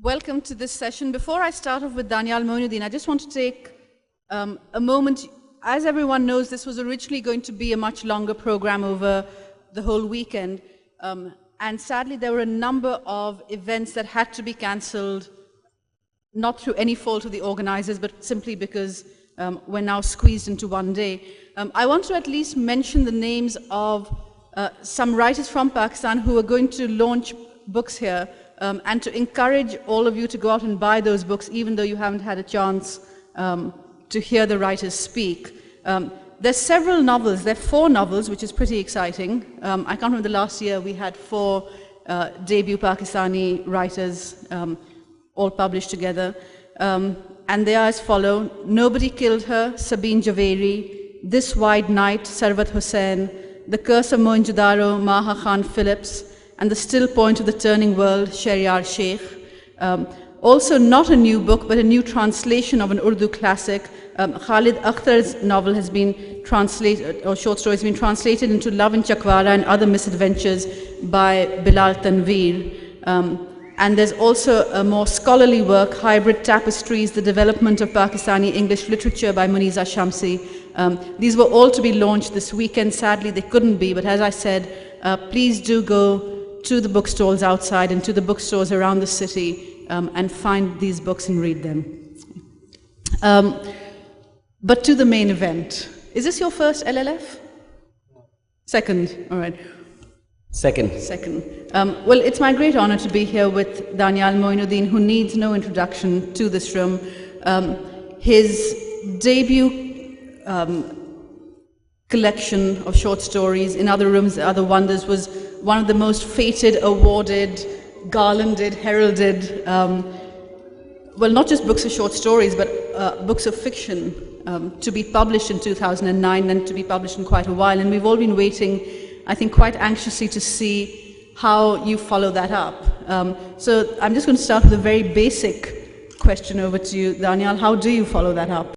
Welcome to this session. Before I start off with Daniyal Mueenuddin, I just want to take a moment. As everyone knows, this was originally going to be a much longer program over the whole weekend. And sadly, there were a number of events that had to be cancelled, not through any fault of the organizers, but simply because we're now squeezed into one day. I want to at least mention the names of some writers from Pakistan who are going to launch books here, and to encourage all of you to go out and buy those books, even though you haven't had a chance to hear the writers speak. There's several novels. There are 4 novels, which is pretty exciting. I can't remember the last year we had 4 debut Pakistani writers all published together. And they are as follow: Nobody Killed Her, Sabine Javeri; This Wide Night, Sarwat Hussain; The Curse of Mohenjo-daro, Maha Khan Phillips; and The Still Point of the Turning World, Shahryar Sheikh. Also not a new book, but a new translation of an Urdu classic. Khalid Akhtar's novel has been translated, or short story has been translated into Love in Chakwara and Other Misadventures by Bilal Tanveer. And there's also a more scholarly work, Hybrid Tapestries, The Development of Pakistani English Literature by Muniza Shamsie. These were all to be launched this weekend. Sadly, they couldn't be, but as I said, please do go to the bookstores outside and to the bookstores around the city and find these books and read them. But to the main event. Is this your first LLF? Second, all right. Second. Well, it's my great honor to be here with Daniyal Mueenuddin, who needs no introduction to this room. His debut collection of short stories, In Other Rooms, Other Wonders, was one of the most feted, awarded, garlanded, heralded, well, not just books of short stories, but books of fiction to be published in 2009 and to be published in quite a while. And we've all been waiting, I think, quite anxiously to see how you follow that up. So I'm just going to start with a very basic question over to you, Daniyal. How do you follow that up?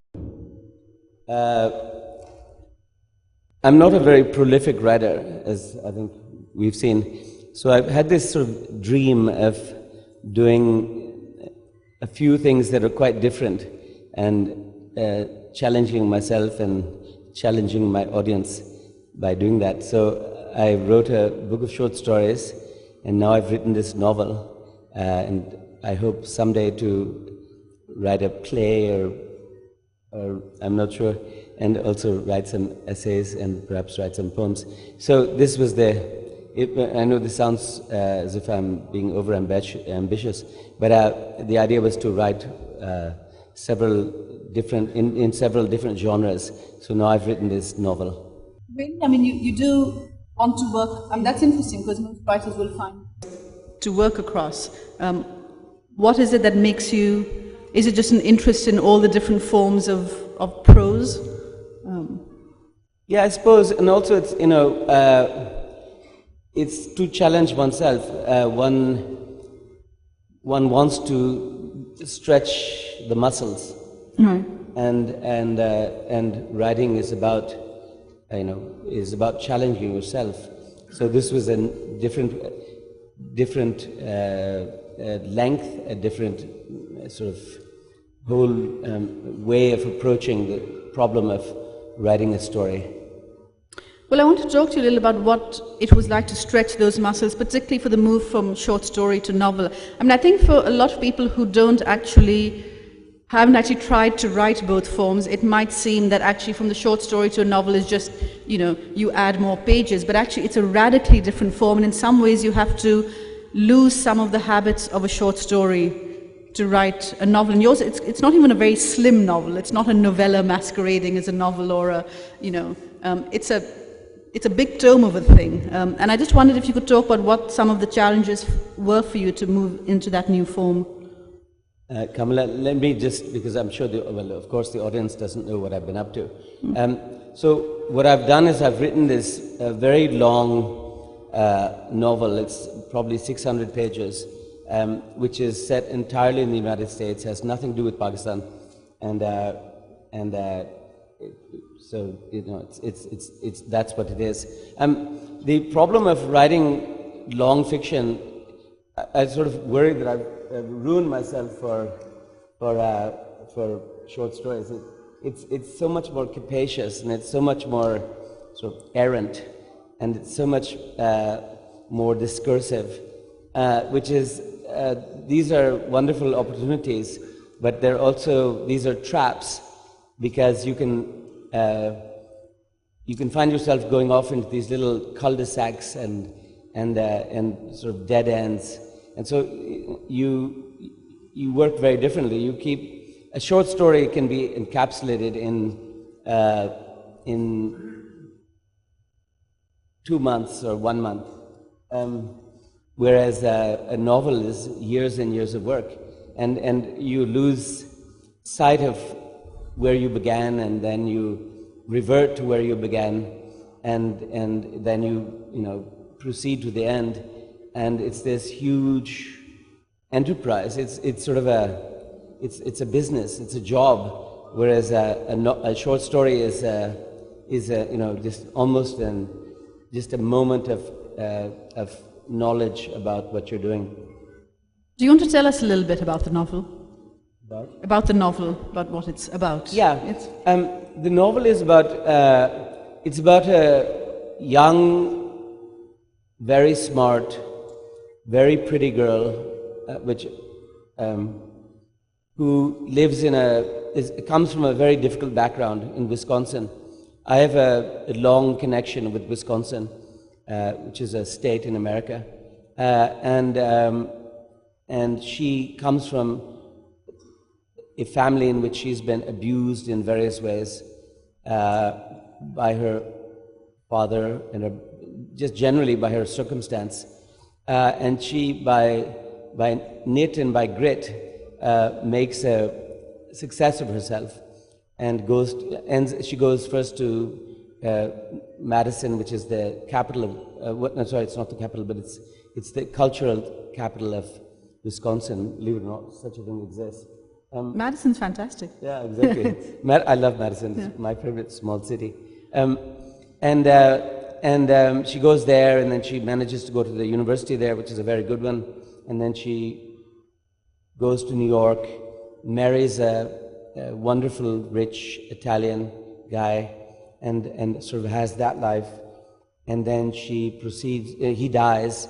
I'm not a very prolific writer, as I think we've seen. So I've had this sort of dream of doing a few things that are quite different and challenging myself and challenging my audience by doing that. So I wrote a book of short stories, and now I've written this novel, and I hope someday to write a play or I'm not sure, and also write some essays and perhaps write some poems. So this was I know this sounds as if I'm being over-ambitious, but the idea was to write several different genres. So now I've written this novel. Really? I mean, you do want to work, I mean, that's interesting because most writers will find to work across. What is it that makes you, is it just an interest in all the different forms of prose? Yeah, I suppose, and also it's, it's to challenge oneself. One wants to stretch the muscles, Right. and writing is about, challenging yourself. So this was a different length, a different sort of whole way of approaching the problem of writing a story. Well, I want to talk to you a little about what it was like to stretch those muscles, particularly for the move from short story to novel. I mean, I think for a lot of people who haven't actually tried to write both forms, it might seem that actually from the short story to a novel is just, you add more pages, but actually it's a radically different form, and in some ways you have to lose some of the habits of a short story to write a novel. And yours, it's not even a very slim novel. It's not a novella masquerading as a novel, or it's a big tome of a thing. And I just wondered if you could talk about what some of the challenges were for you to move into that new form. Kamila, let me just, because I'm sure, of course the audience doesn't know what I've been up to. So what I've done is I've written this very long novel. It's probably 600 pages, which is set entirely in the United States, has nothing to do with Pakistan, and so it's that's what it is. The problem of writing long fiction, I sort of worry that ruin myself for short stories. It's so much more capacious, and it's so much more sort of errant, and it's so much more discursive, which is these are wonderful opportunities, but these are traps, because you can find yourself going off into these little cul-de-sacs and sort of dead ends, and so you work very differently. A short story can be encapsulated in 2 months or 1 month, whereas a novel is years and years of work, and you lose sight of where you began, and then you revert to where you began, and then you proceed to the end, and it's this huge enterprise. It's sort of it's a business, it's a job, whereas a short story is just almost just a moment of knowledge about what you're doing. Do you want to tell us a little bit about the novel? About the novel, about what it's about? Yeah, the novel is about it's about a young, very smart, very pretty girl, who lives comes from a very difficult background in Wisconsin. I have a long connection with Wisconsin, which is a state in America, and she comes from a family in which she's been abused in various ways by her father and just generally by her circumstance, and she by knit and by grit makes a success of herself, and she goes first to Madison, which is the capital of it's not the capital, but it's the cultural capital of Wisconsin. Believe it or not, such a thing exists. Madison's fantastic. Yeah, exactly. I love Madison. It's my favorite small city. She goes there, and then she manages to go to the university there, which is a very good one. And then she goes to New York, marries a wonderful, rich Italian guy, and sort of has that life. And then she proceeds. He dies,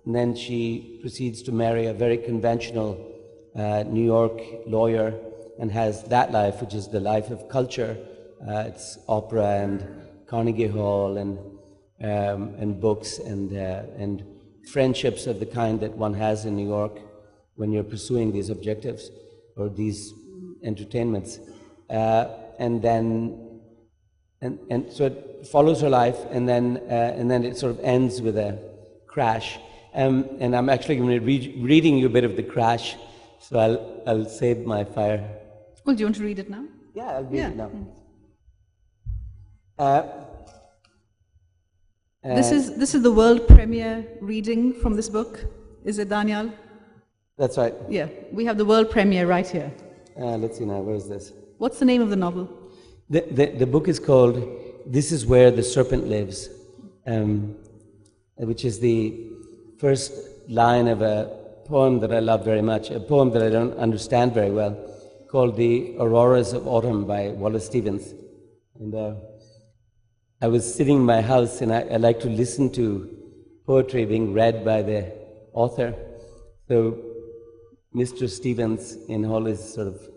and then she proceeds to marry a very conventional New York lawyer, and has that life, which is the life of culture. It's opera and Carnegie Hall and books and friendships of the kind that one has in New York when you're pursuing these objectives or these entertainments. And so it follows her life, and then it sort of ends with a crash. And I'm actually going to be reading you a bit of the crash. So I'll save my fire. Well, do you want to read it now? Yeah, I'll read it now. This is the world premiere reading from this book. Is it, Daniyal? That's right. Yeah, we have the world premiere right here. Let's see now. Where is this? What's the name of the novel? The book is called "This Is Where the Serpent Lives," which is the first line of a poem that I love very much, a poem that I don't understand very well, called "The Auroras of Autumn" by Wallace Stevens. And I was sitting in my house, and I like to listen to poetry being read by the author. So Mr. Stevens, in all his sort of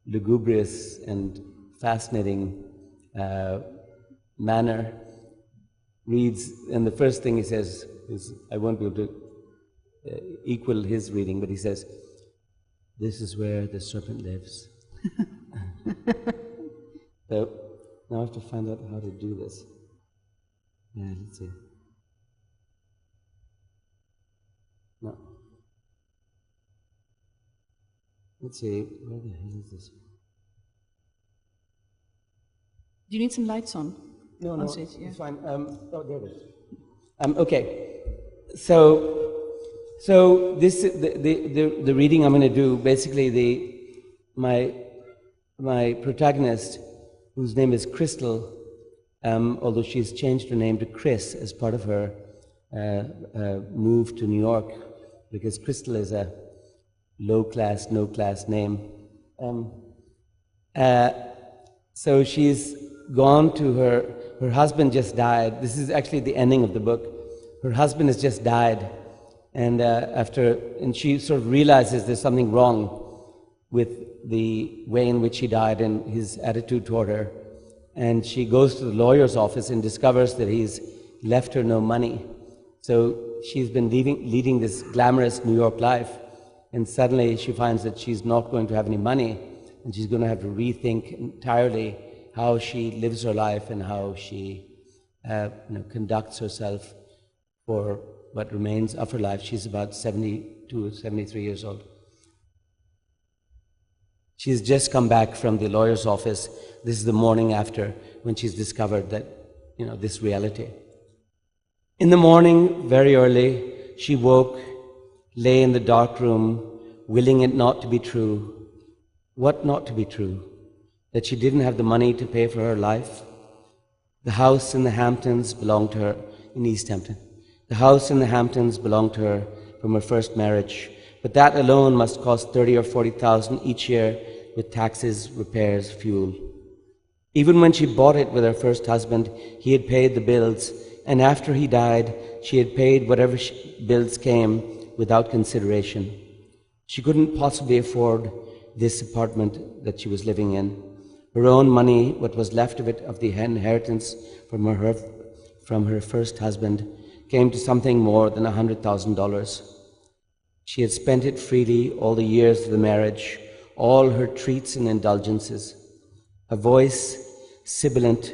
lugubrious and fascinating manner, reads, and the first thing he says is, I won't be able to equal his reading, but he says, "This is where the serpent lives." So now I have to find out how to do this. Yeah, let's see. No. Let's see, where the hell is this? Do you need some lights on? No, on stage, yeah. It's fine. There it is. Okay. So this the reading I'm going to do. Basically, my protagonist, whose name is Crystal, although she's changed her name to Chris as part of her move to New York, because Crystal is low-class, no-class name. So she's gone to her husband just died. This is actually the ending of the book. Her husband has just died, and she sort of realizes there's something wrong with the way in which he died and his attitude toward her. And she goes to the lawyer's office and discovers that he's left her no money. So she's been leading this glamorous New York life, and suddenly she finds that she's not going to have any money, and she's going to have to rethink entirely how she lives her life and how she conducts herself for what remains of her life. She's about 72, 73 years old. She's just come back from the lawyer's office. This is the morning after, when she's discovered that, this reality. In the morning, very early, she woke, lay in the dark room, willing it not to be true. What not to be true? That she didn't have the money to pay for her life? The house in the Hamptons belonged to her, in East Hampton. The house in the Hamptons belonged to her from her first marriage, but that alone must cost $30,000 or $40,000 each year with taxes, repairs, fuel. Even when she bought it with her first husband, he had paid the bills, and after he died, she had paid whatever bills came without consideration. She couldn't possibly afford this apartment that she was living in. Her own money, what was left of it, of the inheritance from her first husband, came to something more than $100,000. She had spent it freely all the years of the marriage, all her treats and indulgences. A voice, sibilant,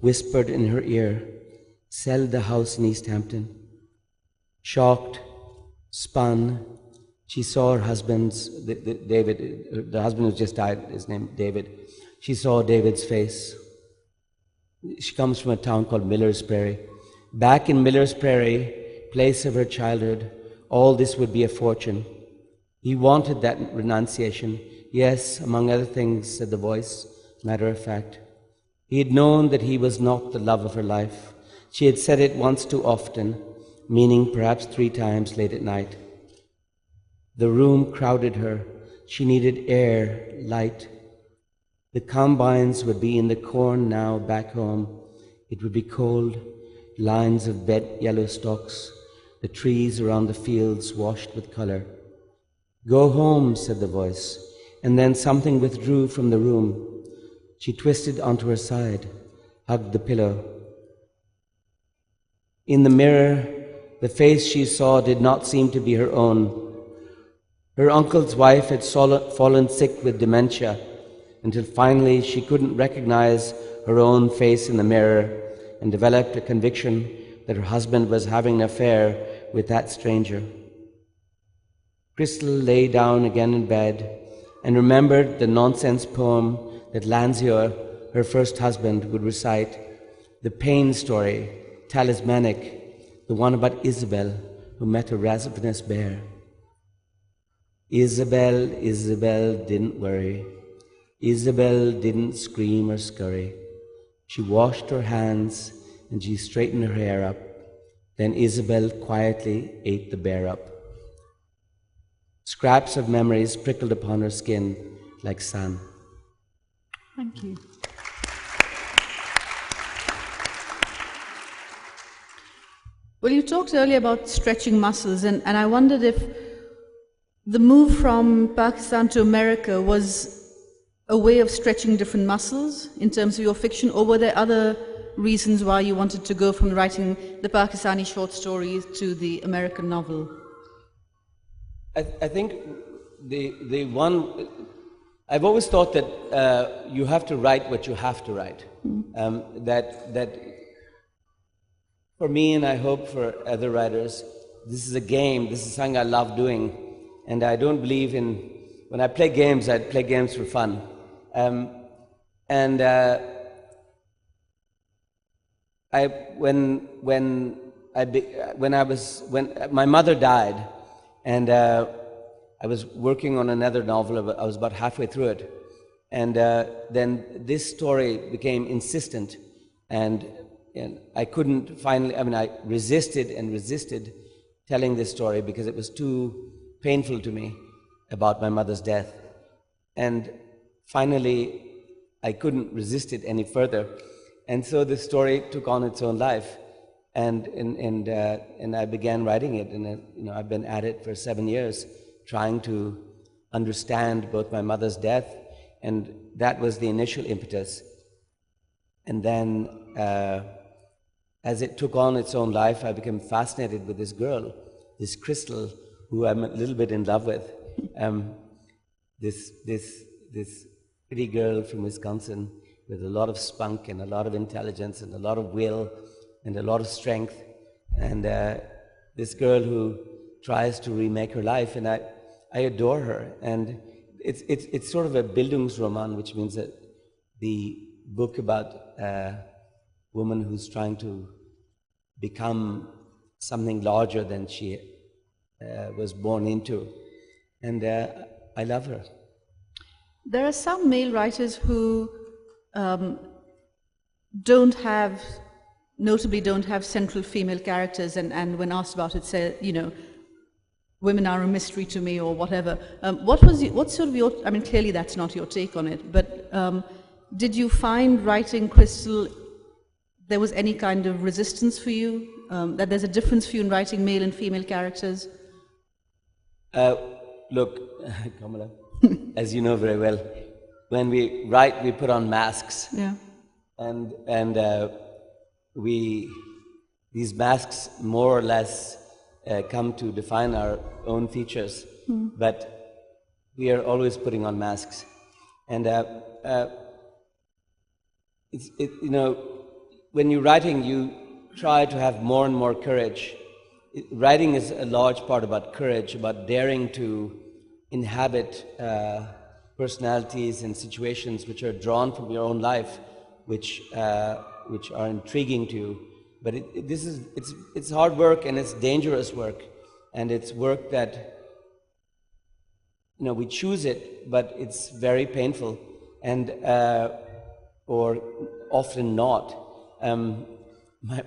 whispered in her ear, "Sell the house in East Hampton." Shocked, spun, she saw her husband's, the husband who just died, his name David. She saw David's face. She comes from a town called Miller's Prairie. Back in Miller's Prairie, place of her childhood, all this would be a fortune. He wanted that renunciation. Yes, among other things, said the voice, matter of fact. He had known that he was not the love of her life. She had said it once too often, meaning perhaps 3 times late at night. The room crowded her. She needed air, light. The combines would be in the corn now back home. It would be cold, lines of bent yellow stalks, the trees around the fields washed with color. Go home, said the voice, and then something withdrew from the room. She twisted onto her side, hugged the pillow. In the mirror, the face she saw did not seem to be her own. Her uncle's wife had fallen sick with dementia until finally she couldn't recognize her own face in the mirror and developed a conviction that her husband was having an affair with that stranger. Crystal lay down again in bed and remembered the nonsense poem that Lanzio, her first husband, would recite, the pain story, talismanic, the one about Isabel who met a ravenous bear. Isabel didn't worry. Isabel didn't scream or scurry. She washed her hands and she straightened her hair up. Then Isabel quietly ate the bear up. Scraps of memories prickled upon her skin like sun. Thank you. Well, you talked earlier about stretching muscles, and I wondered if the move from Pakistan to America was a way of stretching different muscles in terms of your fiction, or were there other reasons why you wanted to go from writing the Pakistani short stories to the American novel? I think the one, I've always thought that you have to write what you have to write. That for me, and I hope for other writers, this is a game, this is something I love doing, and I don't believe in, when I play games, I play games for fun. When my mother died, and I was working on another novel, I was about halfway through it, and then this story became insistent, and I couldn't finally, I resisted and resisted telling this story because it was too painful to me. about my mother's death. And finally, I couldn't resist it any further. And so the story took on its own life. And I began writing it. And I've been at it for 7 years, trying to understand both my mother's death, and that was the initial impetus. And then, as it took on its own life, I became fascinated with this girl, this Crystal, who I'm a little bit in love with. This pretty girl from Wisconsin with a lot of spunk and a lot of intelligence and a lot of will and a lot of strength, and this girl who tries to remake her life, and I adore her. And it's sort of a Bildungsroman, which means that the book about a woman who's trying to become something larger than she was born into. And I love her. There are some male writers who notably don't have central female characters, and when asked about it, say, women are a mystery to me or whatever. What's sort of your, I mean, clearly that's not your take on it, but did you find writing Crystal, there was any kind of resistance for you? That there's a difference for you in writing male and female characters? Look, Kamila, as you know very well, when we write, we put on masks. Yeah. And these masks more or less come to define our own features, but we are always putting on masks. And when you're writing, you try to have more and more courage. Writing is a large part about courage, about daring to inhabit personalities and situations which are drawn from your own life, which are intriguing to you. But it's hard work, and it's dangerous work, and it's work that we choose it, but it's very painful, and or often not.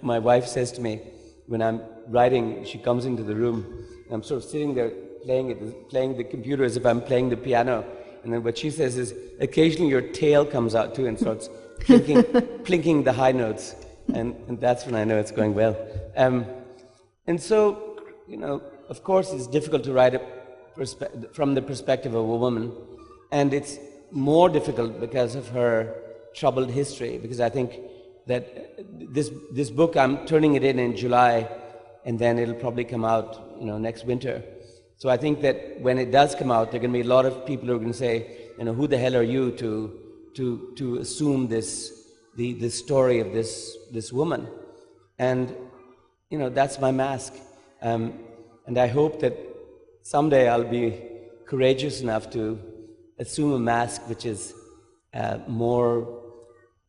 My wife says to me, when I'm writing, she comes into the room, and I'm sort of sitting there playing the computer as if I'm playing the piano, and then what she says is, occasionally your tail comes out too and starts plinking the high notes, and that's when I know it's going well. And so, of course, it's difficult to write from the perspective of a woman, and it's more difficult because of her troubled history. Because I think that this book, I'm turning it in July, and then it'll probably come out, next winter. So I think that when it does come out, there are going to be a lot of people who are going to say, who the hell are you to assume the story of this woman? And that's my mask. And I hope that someday I'll be courageous enough to assume a mask which is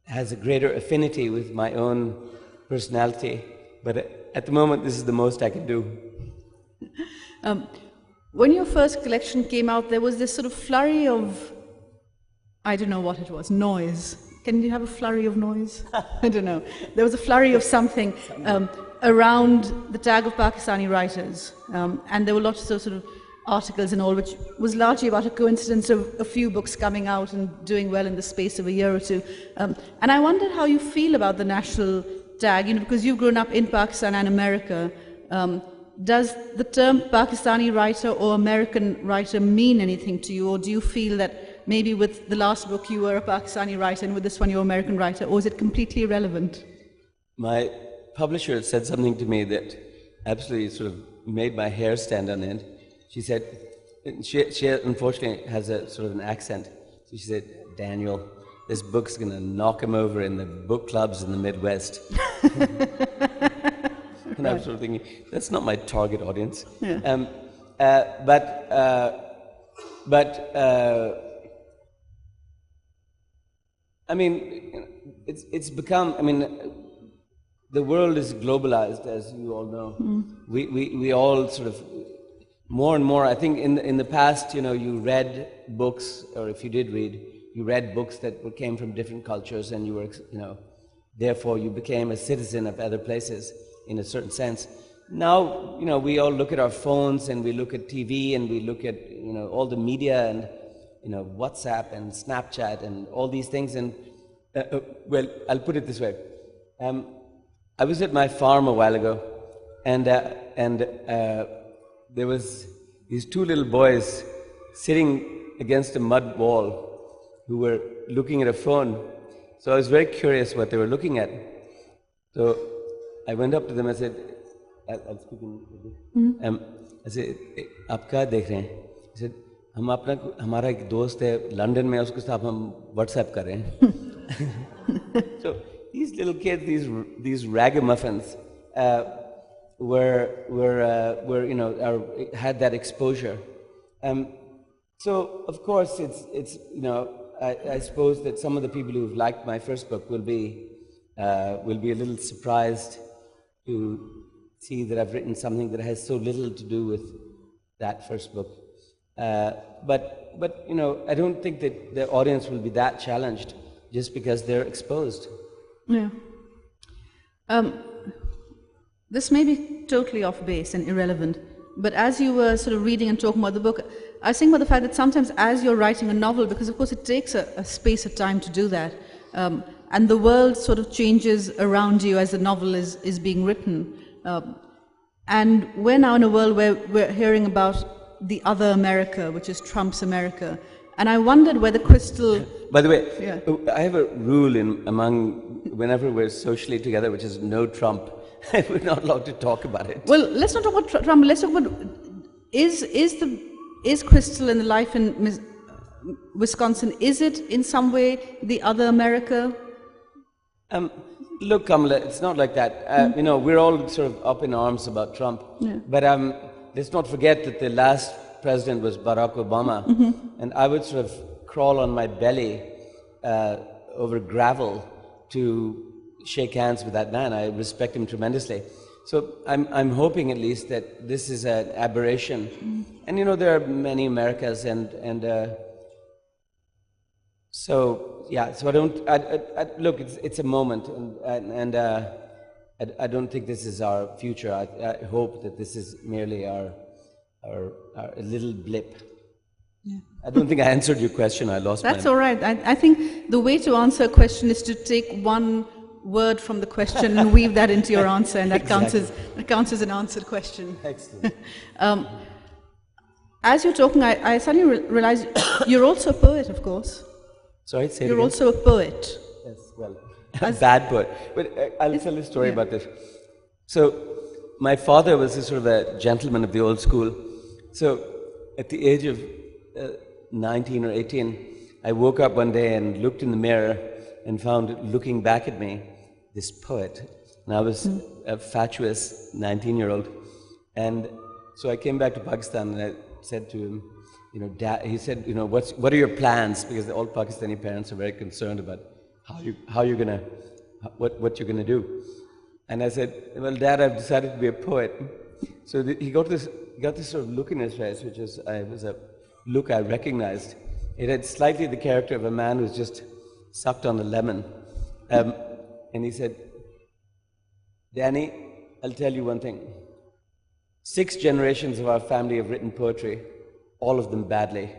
has a greater affinity with my own personality. But at the moment, this is the most I can do. When your first collection came out, there was this sort of flurry of, I don't know what it was, noise. Can you have a flurry of noise? I don't know. There was a flurry of something around the tag of Pakistani writers. And there were lots of sort of articles and all, which was largely about a coincidence of a few books coming out and doing well in the space of a year or two. And I wondered how you feel about the national tag, because you've grown up in Pakistan and America. Does the term Pakistani writer or American writer mean anything to you, or do you feel that maybe with the last book you were a Pakistani writer and with this one you're an American writer, or is it completely irrelevant? My publisher said something to me that absolutely sort of made my hair stand on end. She said, she unfortunately has a sort of an accent. So she said, Daniyal, this book's going to knock him over in the book clubs in the Midwest. And I'm sort of thinking, that's not my target audience. Yeah. I mean, it's become, the world is globalized, as you all know. We all sort of, more and more, I think in the past, you read books, or if you did read, you read books that came from different cultures, and you were, therefore you became a citizen of other places in a certain sense. now, we all look at our phones and we look at TV and we look at, all the media and, WhatsApp and Snapchat and all these things. And, well, I'll put it this way. I was at my farm a while ago, and there was these two little boys sitting against a mud wall who were looking at a phone. So I was very curious what they were looking at. So I went up to them and said, I'll speak in Urdu. I said, "आप क्या देख रहे हैं?" I said, हमारा एक दोस्त है London में, उसके साथ हम WhatsApp कर रहे हैं. So these little kids, these ragamuffins, had that exposure. So of course it's I suppose that some of the people who've liked my first book will be a little surprised to see that I've written something that has so little to do with that first book. But I don't think that the audience will be that challenged just because they're exposed. Yeah. This may be totally off base and irrelevant, but as you were sort of reading and talking about the book, I was thinking about the fact that sometimes as you're writing a novel, because of course it takes a space of time to do that, and the world sort of changes around you as the novel is being written. And we're now in a world where we're hearing about the other America, which is Trump's America. And I wondered whether Crystal... By the way, yeah. I have a rule whenever we're socially together, which is no Trump. We're not allowed to talk about it. Well, let's not talk about Trump. Let's talk about, is Crystal and the life in Wisconsin, is it in some way the other America? Look, Kamila, it's not like that. We're all sort of up in arms about Trump. Yeah. But let's not forget that the last president was Barack Obama. And I would sort of crawl on my belly over gravel to shake hands with that man. I respect him tremendously. So I'm hoping at least that this is an aberration. And there are many Americas so yeah, so look, it's a moment, and I don't think this is our future. I hope that this is merely our little blip. Yeah. I don't think I answered your question. I lost. That's all right. I think the way to answer a question is to take one word from the question and weave that into your answer, and that Exactly. counts as an answered question. Excellent. As you're talking, I suddenly realized you're also a poet, of course. Sorry, say it You're again. also a poet. Yes, well, a bad poet. But I'll tell a story about this. So, my father was a sort of a gentleman of the old school. So, at the age of 19 or 18, I woke up one day and looked in the mirror and found, looking back at me, this poet. And I was a fatuous 19-year-old. And so I came back to Pakistan and I said to him, Dad, he said, what are your plans? Because all Pakistani parents are very concerned about what you're gonna do. And I said, well, Dad, I've decided to be a poet. So he got this sort of look in his face, which was a look I recognized. It had slightly the character of a man who's just sucked on a lemon. And he said, Danny, I'll tell you one thing. 6 generations of our family have written poetry, all of them badly.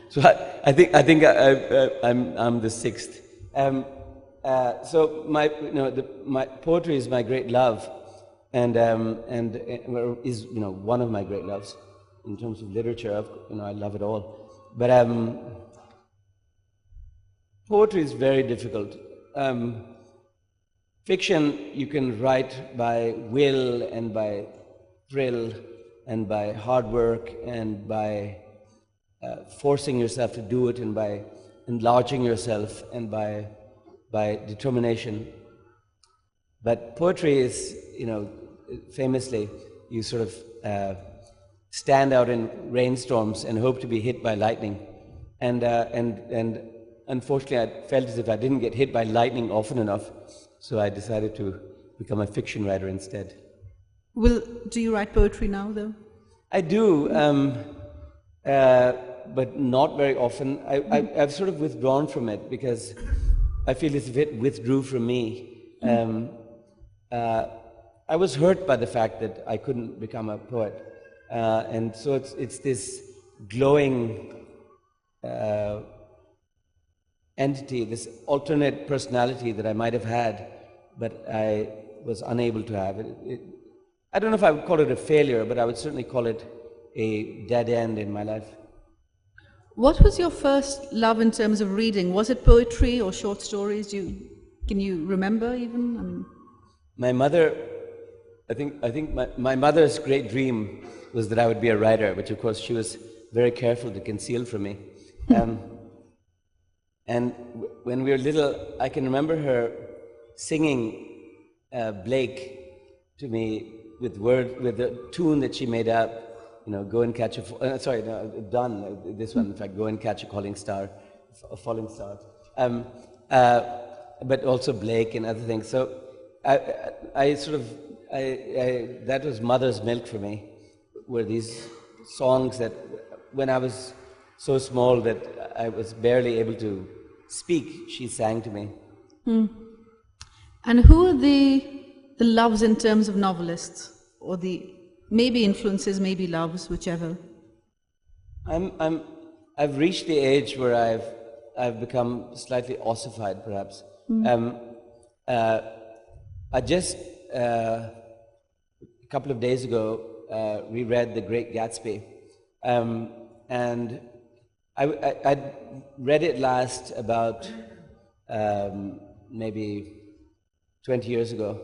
So I think I'm the 6th. So my poetry is my great love, and is one of my great loves in terms of literature. I love it all, but poetry is very difficult. Fiction you can write by will and by thrill and by hard work and by forcing yourself to do it and by enlarging yourself and by determination. But poetry is, famously, you sort of stand out in rainstorms and hope to be hit by lightning. And unfortunately, I felt as if I didn't get hit by lightning often enough, so I decided to become a fiction writer instead. Do you write poetry now, though? I do, but not very often. I've sort of withdrawn from it because I feel as if it withdrew from me. I was hurt by the fact that I couldn't become a poet. And so it's this glowing entity, this alternate personality that I might have had, but I was unable to have. I don't know if I would call it a failure, but I would certainly call it a dead end in my life. What was your first love in terms of reading? Was it poetry or short stories? Can you remember even? My mother, I think my mother's great dream was that I would be a writer, which of course she was very careful to conceal from me. And when we were little, I can remember her singing Blake to me with the tune that she made up. You know, go and catch this one, in fact, go and catch a falling star. But also Blake and other things. So that was mother's milk for me, were these songs that when I was so small that I was barely able to speak, she sang to me. And who are the loves in terms of novelists, or the maybe influences, maybe loves, whichever? I've reached the age where I've become slightly ossified, perhaps. I just a couple of days ago reread The Great Gatsby, and I'd read it last about maybe 20 years ago.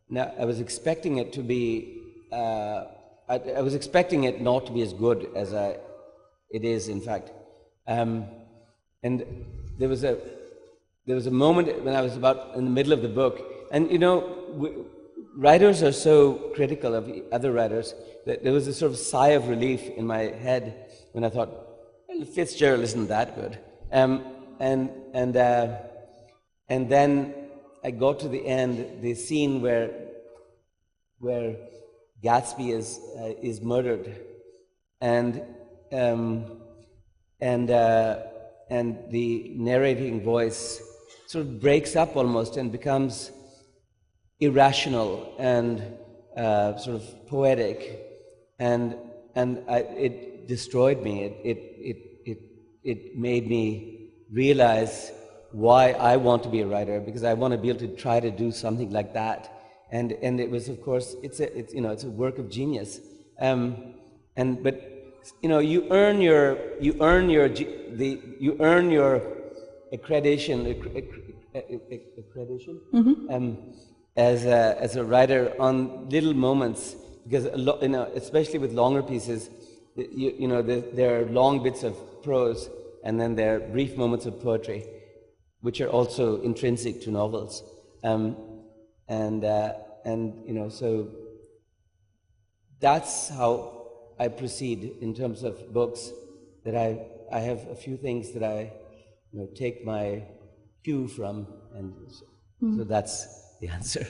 Now I was expecting it to be. I was expecting it not to be as good as it is, in fact. And there was a moment when I was about in the middle of the book, and you know, writers are so critical of other writers that there was a sort of sigh of relief in my head when I thought, well, Fitzgerald isn't that good. And then I got to the end, the scene where Gatsby is murdered, and the narrating voice sort of breaks up almost and becomes irrational and sort of poetic, and it destroyed me. It made me realize why I want to be a writer, because I want to be able to try to do something like that. And it was, of course, it's a work of genius. But you know, you earn your accreditation as a writer on little moments, because especially with longer pieces, there are long bits of prose and then there are brief moments of poetry, which are also intrinsic to novels. So that's how I proceed in terms of books. That I have a few things that I take my cue from, and so that's the answer.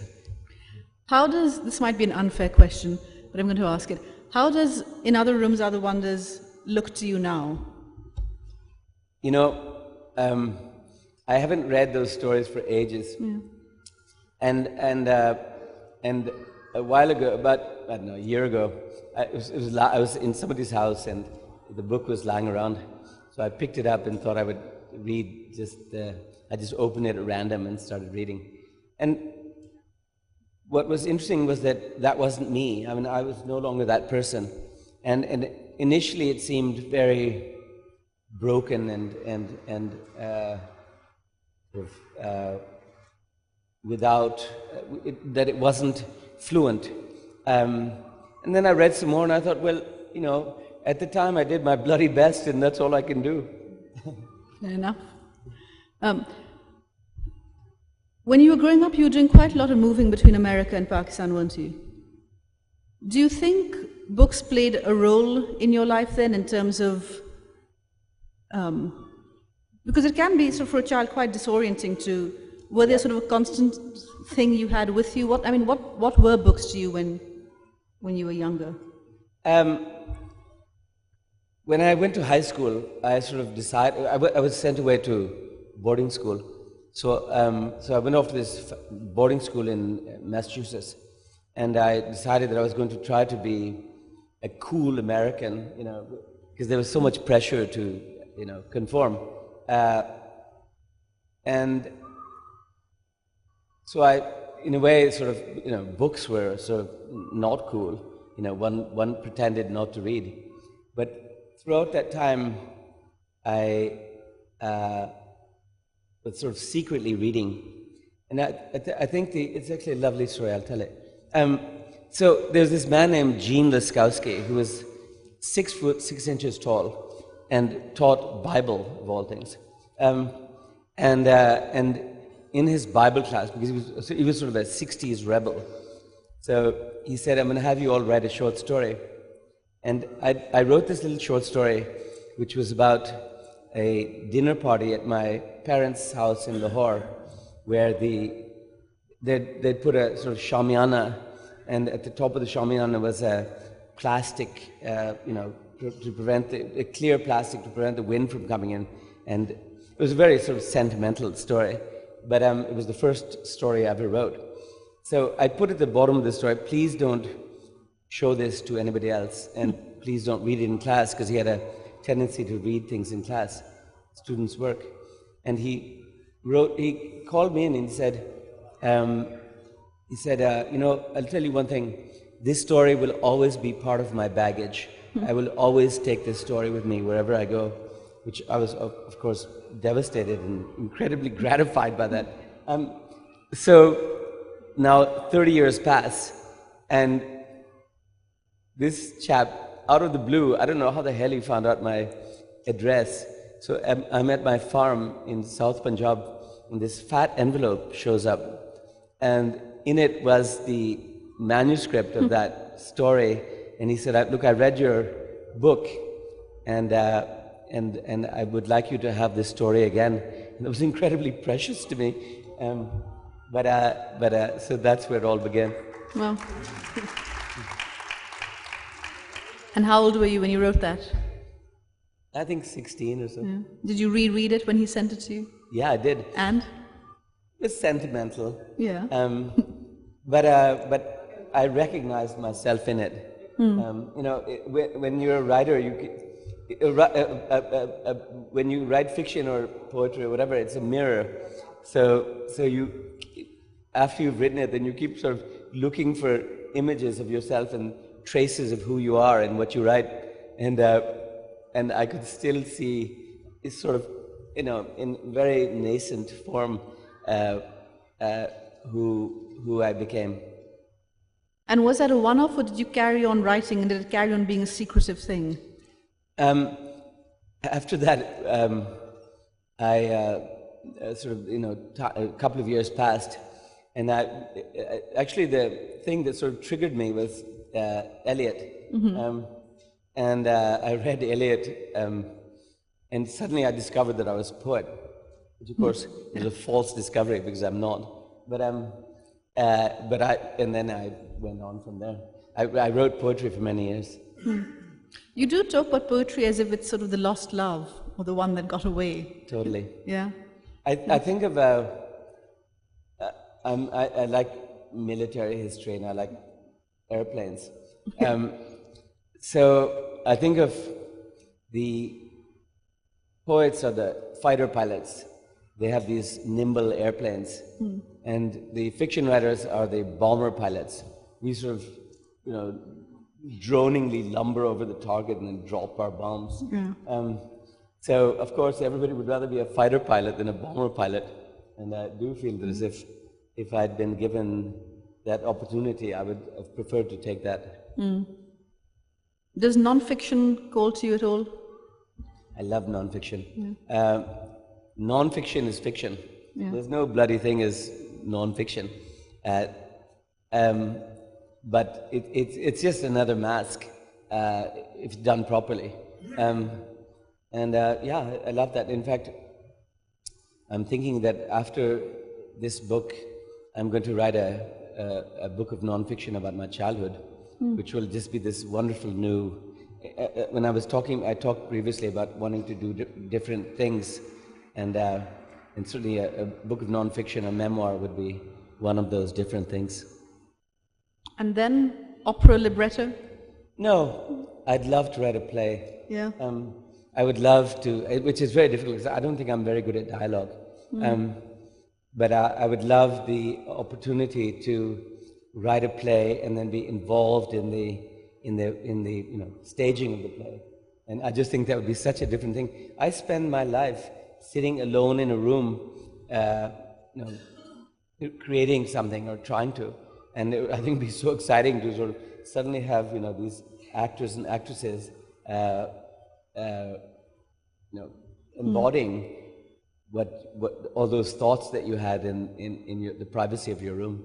How does, this might be an unfair question, but I'm going to ask it. How does In Other Rooms, Other Wonders look to you now? I haven't read those stories for ages. Yeah. And a while ago, about, I don't know, a year ago, I was in somebody's house and the book was lying around. So I picked it up and thought I would read I just opened it at random and started reading. And what was interesting was that wasn't me. I mean, I was no longer that person. And initially it seemed very broken and that it wasn't fluent. And then I read some more and I thought, well, at the time I did my bloody best and that's all I can do. Fair enough. When you were growing up, you were doing quite a lot of moving between America and Pakistan, weren't you? Do you think books played a role in your life then, in terms of, because it can be sort of for a child quite disorienting to, were there sort of a constant thing you had with you? What were books to you when you were younger? When I went to high school, I sort of decided, I was sent away to boarding school. So I went off to this boarding school in Massachusetts. and I decided that I was going to try to be a cool American, you know, because there was so much pressure to, you know, conform. And so I, in a way, sort of, you know, books were sort of not cool. You know, one pretended not to read. But throughout that time, I was sort of secretly reading. And I think it's actually a lovely story, I'll tell it. So there's this man named Gene Laskowski who was 6 foot 6 inches tall and taught Bible, of all things. And in his Bible class, because he was sort of a 60s rebel, so he said, I'm going to have you all write a short story. And I wrote this little short story, which was about a dinner party at my parents' house in Lahore, where they'd put a sort of shamiana, and at the top of the shamiana was a plastic, you know, to prevent a clear plastic to prevent the wind from coming in. And it was a very sort of sentimental story, but it was the first story I ever wrote. So I put at the bottom of the story, please don't show this to anybody else, and please don't read it in class, because he had a tendency to read things in class, students' work. And he called me in and he said, you know, I'll tell you one thing, this story will always be part of my baggage. I will always take this story with me wherever I go, which I was, of course, devastated and incredibly gratified by that. So now 30 years pass, and this chap, out of the blue, I don't know how the hell he found out my address. So I'm at my farm in South Punjab, and this fat envelope shows up, and in it was the manuscript of that story. And he said, look, I read your book, and I would like you to have this story again. And it was incredibly precious to me. So that's where it all began. Wow. And how old were you when you wrote that? I think 16 or so. Yeah. Did you reread it when he sent it to you? Yeah, I did. And? It was sentimental. Yeah. But I recognized myself in it. You know, when you're a writer, when you write fiction or poetry or whatever, it's a mirror. So you, after you've written it, then you keep sort of looking for images of yourself and traces of who you are and what you write. And I could still see it's sort of, you know, in very nascent form, who I became. And was that a one-off, or did you carry on writing, and did it carry on being a secretive thing? After that, I sort of, you know, a couple of years passed, and actually the thing that sort of triggered me was Eliot. And I read Eliot, and suddenly I discovered that I was a poet, which of course is a false discovery because I'm not. And then I went on from there. I wrote poetry for many years. You do talk about poetry as if it's sort of the lost love, or the one that got away. Totally. Yeah. I think of, I like military history and I like airplanes. So I think of the poets or the fighter pilots. They have these nimble airplanes. And the fiction writers are the bomber pilots. We sort of, you know, droningly lumber over the target and then drop our bombs. Yeah. So, of course, everybody would rather be a fighter pilot than a bomber pilot. And I do feel that as if I'd been given that opportunity, I would have preferred to take that. Does non-fiction call to you at all? I love non-fiction. Non-fiction is fiction. Yeah. There's no bloody thing as non-fiction. But it's just another mask if done properly. Yeah, I love that. In fact, I'm thinking that after this book, I'm going to write a book of non-fiction about my childhood, which will just be this wonderful new. When I talked previously about wanting to do different things, and certainly a book of non-fiction, a memoir, would be one of those different things. And then opera libretto? No, I'd love to write a play. Yeah. I would love to, which is very difficult because I don't think I'm very good at dialogue. But I would love the opportunity to write a play and then be involved in the staging of the play. And I just think that would be such a different thing. I spend my life sitting alone in a room, creating something or trying to. And I think it'd be so exciting to sort of suddenly have these actors and actresses embodying what all those thoughts that you had in the privacy of your room.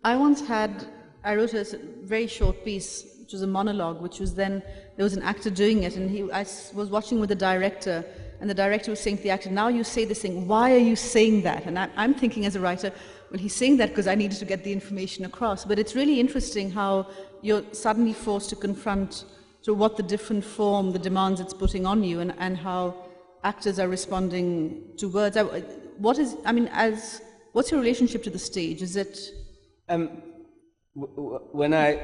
I wrote a very short piece, which was a monologue, which was then, there was an actor doing it, and I was watching with the director, and the director was saying to the actor, now you say this thing, why are you saying that? And I'm thinking as a writer, well, he's saying that because I needed to get the information across. But it's really interesting how you're suddenly forced to confront what the different form, the demands it's putting on you, and how actors are responding to words. What's your relationship to the stage? Is it... When I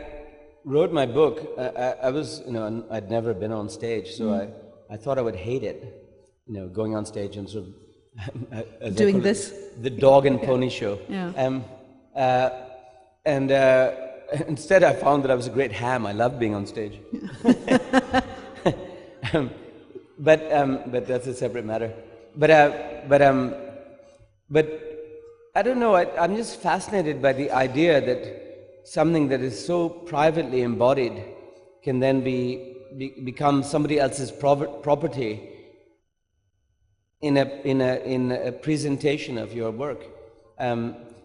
wrote my book, I was, I'd never been on stage, so I thought I would hate it, going on stage and sort of doing this, the dog and pony show. Yeah. Instead, I found that I was a great ham. I loved being on stage. But that's a separate matter. But I don't know. I'm just fascinated by the idea that something that is so privately embodied can then become somebody else's property in a presentation of your work.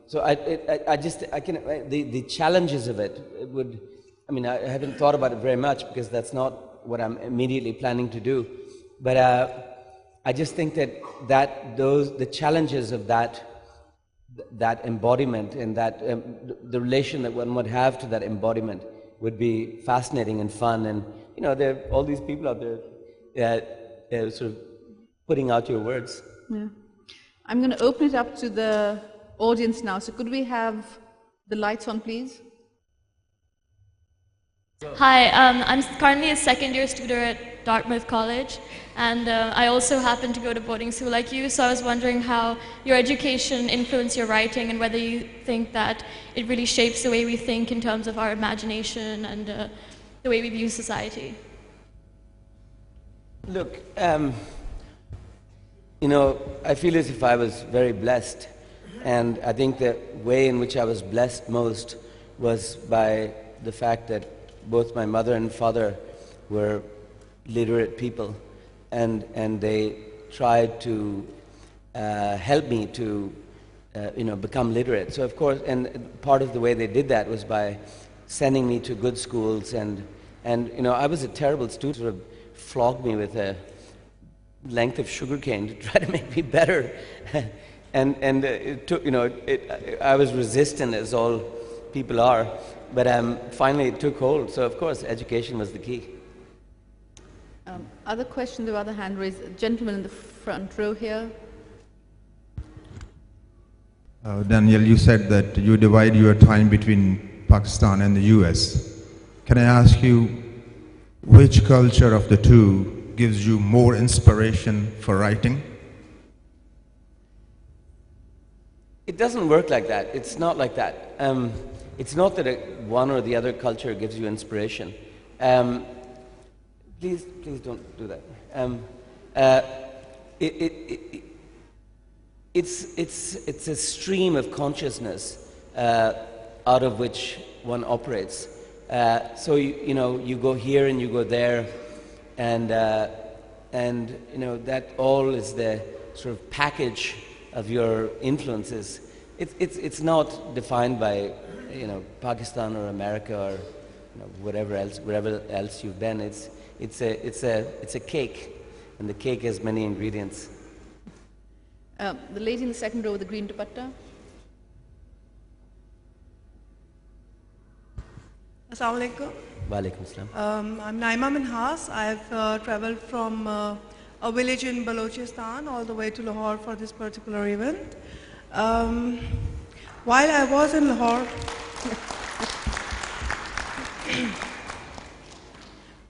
So the challenges of it I haven't thought about it very much because that's not what I'm immediately planning to do. But I just think that the challenges of that embodiment and that the relation that one would have to that embodiment would be fascinating and fun. And there are all these people out there sort of putting out your words. Yeah. I'm going to open it up to the audience now. So could we have the lights on, please? Hi, I'm currently a second-year student at Dartmouth College, and I also happen to go to boarding school like you, so I was wondering how your education influenced your writing and whether you think that it really shapes the way we think in terms of our imagination and the way we view society. Look, I feel as if I was very blessed, and I think the way in which I was blessed most was by the fact that both my mother and father were literate people, and they tried to help me to become literate. So of course, and part of the way they did that was by sending me to good schools, and I was a terrible student. Sort of flogged me with a length of sugarcane to try to make me better, and it took I was resistant as all people are, but finally it took hold. So of course, education was the key. Other questions or other hand raised? Gentleman in the front row here. Daniyal, you said that you divide your time between Pakistan and the US. Can I ask you, which culture of the two gives you more inspiration for writing? It doesn't work like that. It's not like that. It's not that one or the other culture gives you inspiration. Please don't do that. It's a stream of consciousness out of which one operates. So you go here and you go there, and that all is the sort of package of your influences. It's not defined by Pakistan or America or wherever else you've been. It's a cake, and the cake has many ingredients. The lady in the second row with the green dupatta. Assalamu alaikum. Wa alaikum assalam. I'm Naima Minhas. I've traveled from a village in Balochistan all the way to Lahore for this particular event. While I was in Lahore,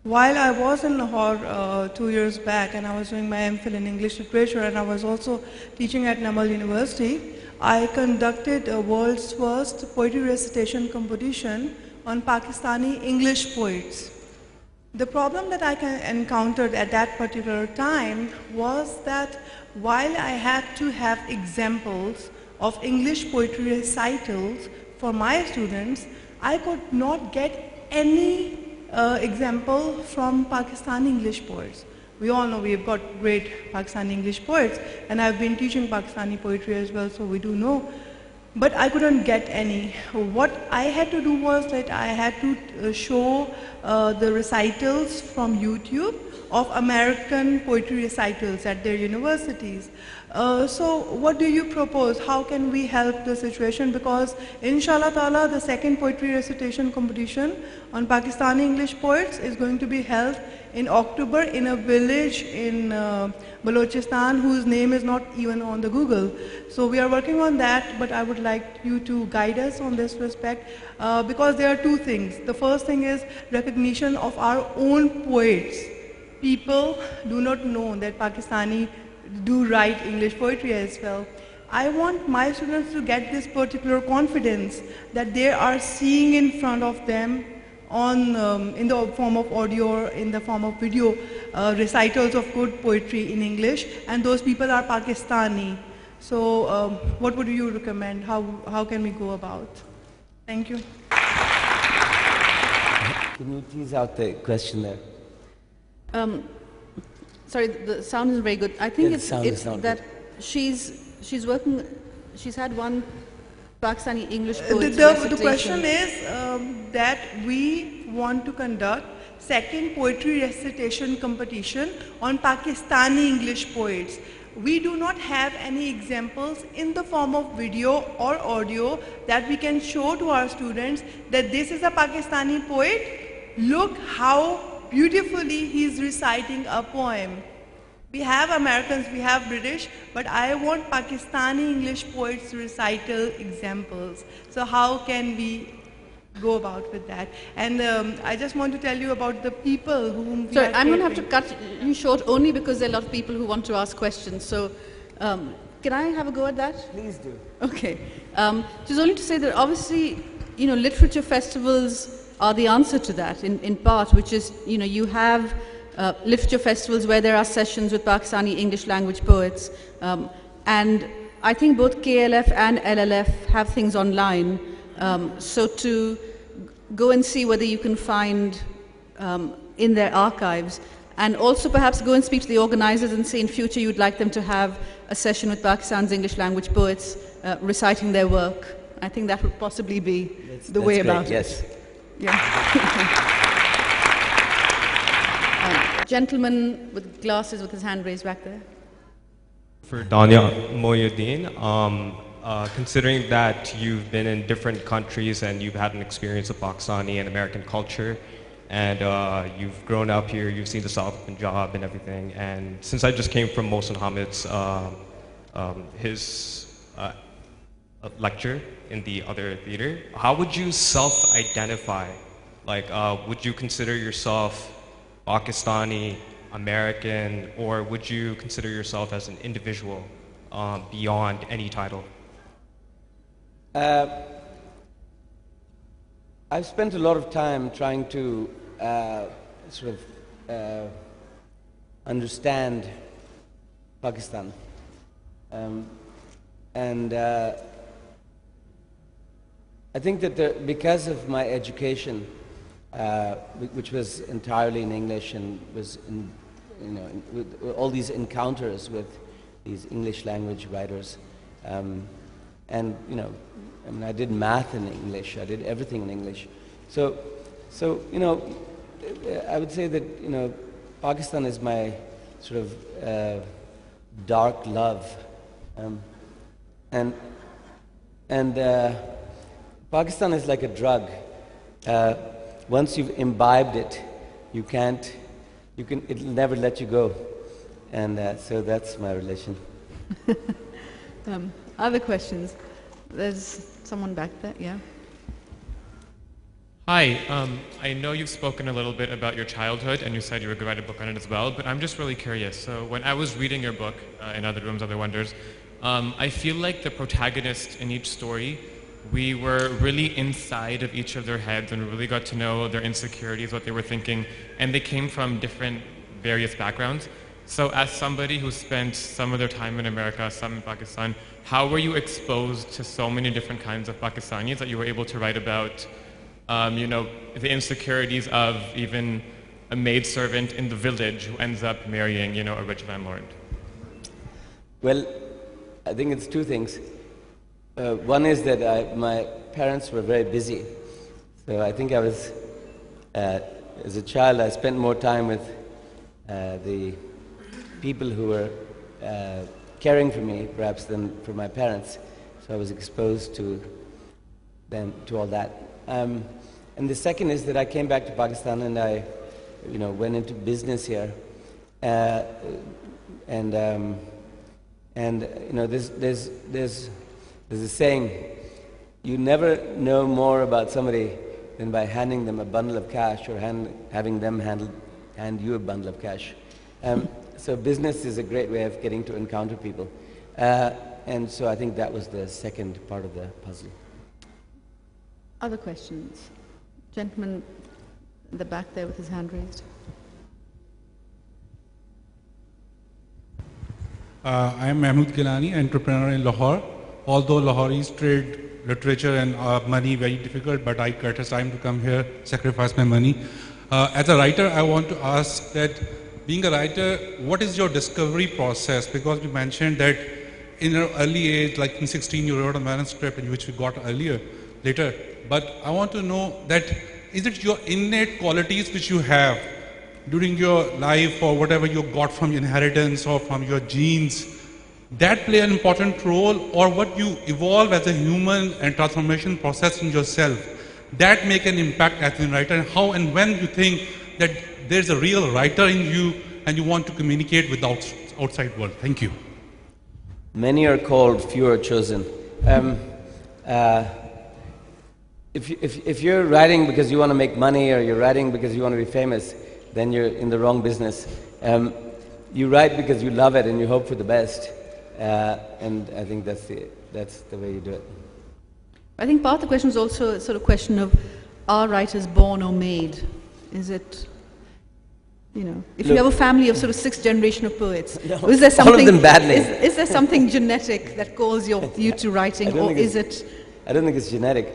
While I was in Lahore 2 years back and I was doing my MPhil in English literature and I was also teaching at Namal University, I conducted a world's first poetry recitation competition on Pakistani English poets. The problem that I encountered at that particular time was that while I had to have examples of English poetry recitals for my students, I could not get any example from Pakistani English poets. We all know we've got great Pakistani English poets, and I've been teaching Pakistani poetry as well, so we do know. But I couldn't get any. What I had to do was that I had to show the recitals from YouTube of American poetry recitals at their universities. So what do you propose? How can we help the situation? Because inshallah ta'ala, the second poetry recitation competition on Pakistani English poets is going to be held in October in a village in Balochistan whose name is not even on the Google. So we are working on that, but I would like you to guide us on this respect because there are two things. The first thing is recognition of our own poets. People do not know that Pakistani do write English poetry as well. I want my students to get this particular confidence that they are seeing in front of them on, in the form of audio or in the form of video recitals of good poetry in English, and those people are Pakistani. So what would you recommend? How can we go about? Thank you. Can you tease out the question there? Sorry, the sound isn't very good. I think Yeah, it's that good. she's working. She's had one Pakistani English poetry recitation. The question is that we want to conduct second poetry recitation competition on Pakistani English poets. We do not have any examples in the form of video or audio that we can show to our students that this is a Pakistani poet. Look how beautifully he's reciting a poem. We have Americans, we have British, but I want Pakistani English poets recital examples. So how can we go about with that? And I just want to tell you about the people whom we Sorry, are I'm going to have catering. to cut you short only because there are a lot of people who want to ask questions. So can I have a go at that? Please do. Okay. Just only to say that obviously, literature festivals are the answer to that in part, which is, you have literature festivals where there are sessions with Pakistani English language poets. And I think both KLF and LLF have things online. So to go and see whether you can find in their archives, and also perhaps go and speak to the organizers and say in future you'd like them to have a session with Pakistan's English language poets reciting their work. I think that would possibly be the way That's great, about yes. it. Yeah. Gentleman with glasses with his hand raised back there. For Daniyal Mueenuddin, considering that you've been in different countries and you've had an experience of Pakistani and American culture, and you've grown up here, you've seen the South of Punjab and everything, and since I just came from Mohsen Hamid's his lecture in the other theater, how would you self-identify? Like, would you consider yourself Pakistani, American, or would you consider yourself as an individual beyond any title? I've spent a lot of time trying to sort of understand Pakistan. And I think that because of my education, which was entirely in English and was with all these encounters with these English language writers, and I did math in English, I did everything in English. So I would say that Pakistan is my sort of dark love, and Pakistan is like a drug. Once you've imbibed it, it'll never let you go, and so that's my relation. Other questions? There's someone back there, yeah. Hi, I know you've spoken a little bit about your childhood and you said you were going to write a book on it as well, but I'm just really curious. So when I was reading your book, In Other Rooms, Other Wonders, I feel like the protagonist in each story, we were really inside of each of their heads and we really got to know their insecurities, what they were thinking, and they came from different various backgrounds. So as somebody who spent some of their time in America, some in Pakistan, how were you exposed to so many different kinds of Pakistanis that you were able to write about the insecurities of even a maidservant in the village who ends up marrying, a rich landlord? Well, I think it's two things. One is that my parents were very busy. So I think I was, as a child, I spent more time with the people who were caring for me, perhaps, than for my parents. So I was exposed to them, to all that. And the second is that I came back to Pakistan and I, went into business here. There's a saying, you never know more about somebody than by handing them a bundle of cash or having them hand you a bundle of cash. So business is a great way of getting to encounter people. And so I think that was the second part of the puzzle. Other questions? Gentleman in the back there with his hand raised. I am Mahmood Gilani, entrepreneur in Lahore. Although Lahore's trade, literature and money very difficult, but I curtailed time to come here, sacrifice my money. As a writer, I want to ask that, being a writer, what is your discovery process? Because you mentioned that in your early age, like in 16, you wrote a manuscript in which we got later. But I want to know that, is it your innate qualities which you have during your life or whatever you got from your inheritance or from your genes, that play an important role, or what you evolve as a human and transformation process in yourself, that make an impact as a writer, and how and when you think that there's a real writer in you and you want to communicate with the outside world? Thank you. Many are called, few are chosen. If you're writing because you want to make money or you're writing because you want to be famous, then you're in the wrong business. You write because you love it and you hope for the best. And I think that's the way you do it. I think part of the question is also a sort of question of, are writers born or made? Is it, if you have a family of sort of 6th generation of poets, is there something, all of them badly. Is there something genetic that calls you to writing, or is it? I don't think it's genetic.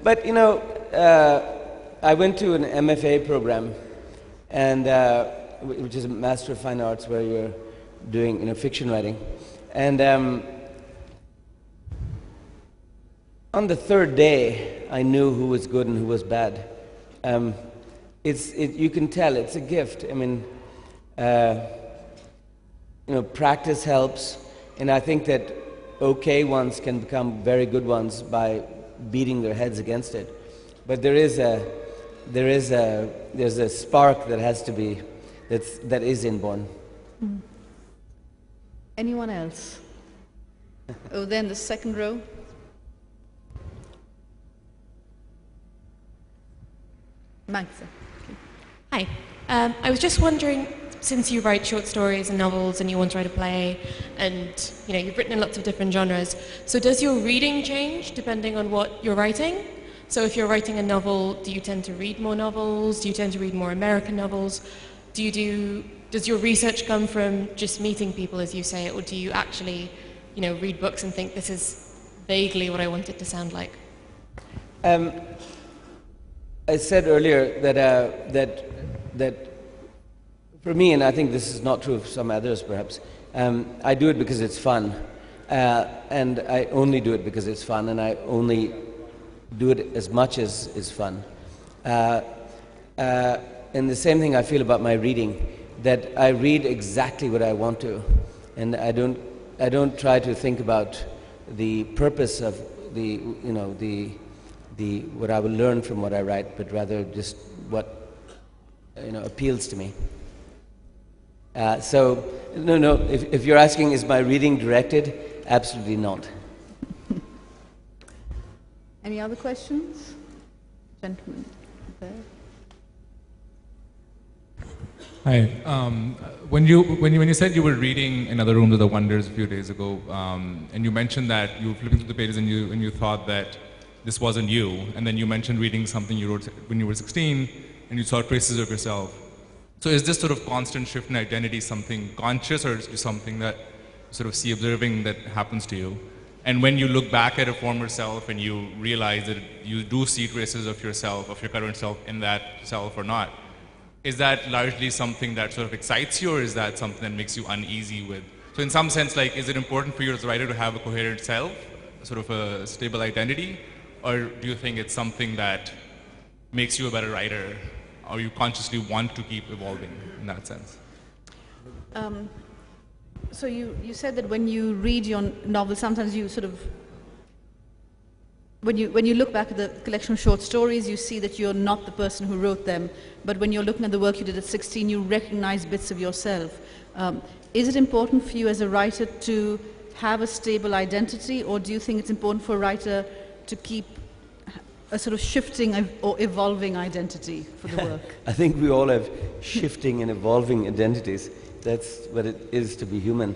But I went to an MFA program, and which is a Master of Fine Arts, where you're doing fiction writing. And on the third day, I knew who was good and who was bad. You can tell it's a gift. I mean, practice helps, and I think that okay ones can become very good ones by beating their heads against it. But there's a spark that has to be, that is inborn. Mm. Anyone else? Oh, then the second row. Magsa. Hi. I was just wondering, since you write short stories and novels and you want to write a play, and you've written in lots of different genres, so does your reading change depending on what you're writing? So if you're writing a novel, do you tend to read more novels? Do you tend to read more American novels? Does your research come from just meeting people, as you say, or do you actually, read books and think this is vaguely what I want it to sound like? I said earlier that for me, and I think this is not true of some others perhaps, I do it because it's fun, and I only do it because it's fun, and I only do it as much as is fun. And the same thing I feel about my reading, that I read exactly what I want to, and I don't try to think about the purpose of what I will learn from what I write, but rather just what appeals to me. So no. If you're asking, is my reading directed? Absolutely not. Any other questions? Gentleman there. Hi. When you said you were reading Another Room to the Wonders a few days ago, and you mentioned that you were flipping through the pages and you thought that this wasn't you, and then you mentioned reading something you wrote when you were 16, and you saw traces of yourself. So is this sort of constant shift in identity something conscious, or is it something that you sort of see observing that happens to you? And when you look back at a former self and you realize that you do see traces of yourself, of your current self, in that self or not, is that largely something that sort of excites you, or is that something that makes you uneasy with? So in some sense, like, is it important for you as a writer to have a coherent self, sort of a stable identity, or do you think it's something that makes you a better writer, or you consciously want to keep evolving in that sense? So you said that when you read your novel, sometimes you sort of, when you look back at the collection of short stories, you see that you're not the person who wrote them, but when you're looking at the work you did at 16, you recognize bits of yourself. Is it important for you as a writer to have a stable identity, or do you think it's important for a writer to keep a sort of shifting or evolving identity for the work? I think we all have shifting and evolving identities. That's what it is to be human.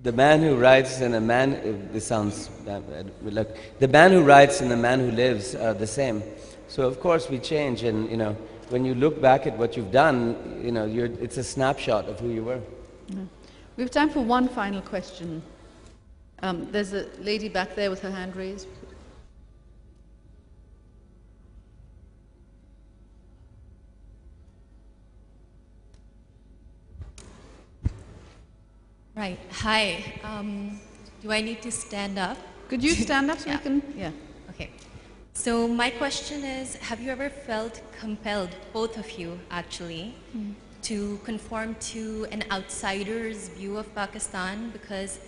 The man who writes and a man, this sounds bad, look, the man who writes and the man who lives are the same. So of course we change, and when you look back at what you've done, it's a snapshot of who you were. Mm-hmm. We have time for one final question. There's a lady back there with her hand raised. Right. Hi. Do I need to stand up? Could you stand up so we can? Yeah. Okay. So my question is, have you ever felt compelled, both of you actually, to conform to an outsider's view of Pakistan? Because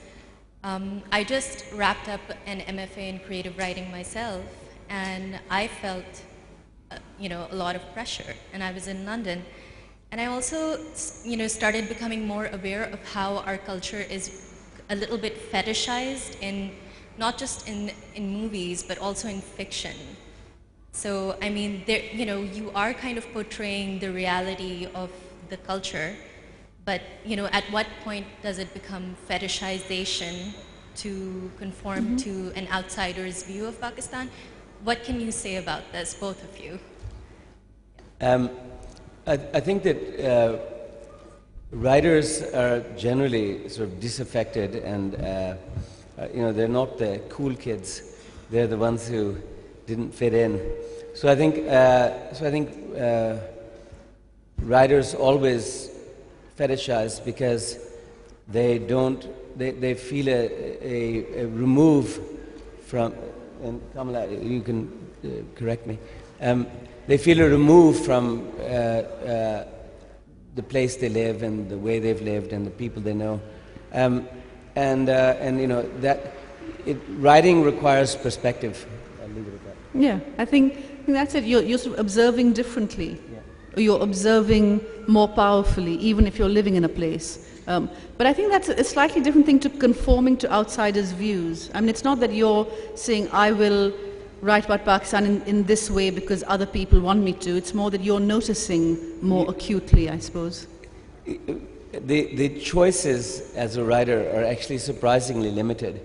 I just wrapped up an MFA in creative writing myself, and I felt, a lot of pressure, and I was in London. And I also, started becoming more aware of how our culture is a little bit fetishized not just in movies, but also in fiction. So, I mean, you are kind of portraying the reality of the culture, but, at what point does it become fetishization to conform to an outsider's view of Pakistan? What can you say about this, both of you? I think that writers are generally sort of disaffected, and they're not the cool kids. They're the ones who didn't fit in. So I think writers always fetishize because they feel a remove from. And Kamila, you can correct me. They feel a remove from the place they live and the way they've lived and the people they know, writing requires perspective. I'll leave it at that. Yeah, I think that's it. You're sort of observing differently, or you're observing more powerfully, even if you're living in a place. But I think that's a slightly different thing to conforming to outsiders' views. I mean, it's not that you're saying, I will write about Pakistan in this way because other people want me to. It's more that you're noticing more acutely, I suppose. The choices as a writer are actually surprisingly limited,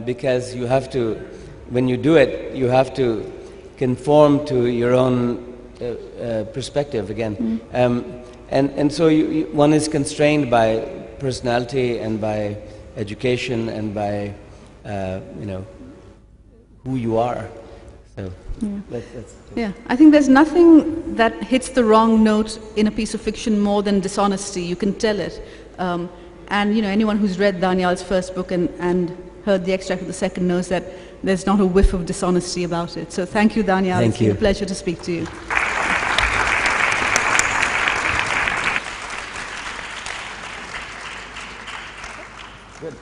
because you have to, when you do it, you have to conform to your own perspective again. And so one is constrained by personality and by education and by who you are. So yeah, I think there's nothing that hits the wrong note in a piece of fiction more than dishonesty. You can tell it. And anyone who's read Daniyal's first book and heard the extract of the second knows that there's not a whiff of dishonesty about it. So thank you, Daniyal. Thank it's been you. a pleasure to speak to you. Good.